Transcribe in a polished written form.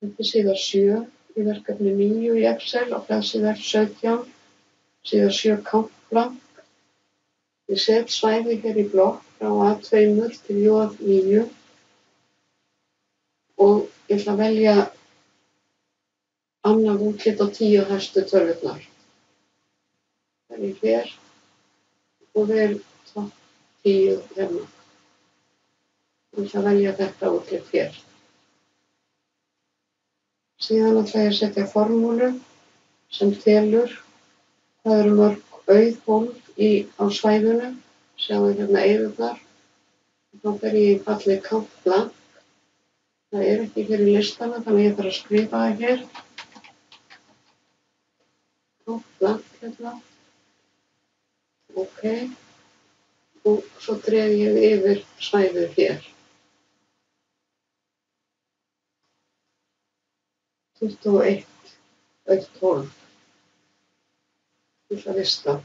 Þetta er síða 7 í verkefni 9 í Excel á blaðsíðu 17, síða 7 countblank. Ég set svæði hér í blokk frá A2 til J9 og ég ætla að velja annað útlit á 10 hæstu tölurnar. Það er ég hér og vel topp 10 hérna. Ég ætla að velja þetta útlit hér. Síðan ætla ég að setja formúlu sem telur. Það eru mörg auð hólf á svæðinu. Sjáum hérna eyðurnar. Þá fer ég í fallið count blank. Það er ekki hér í listana þannig ég þarf að skrifa það hér. Count blank hérna. Ok. Og svo dreg ég yfir svæðið hér. 21 auð hólf. Ég ætla að lista.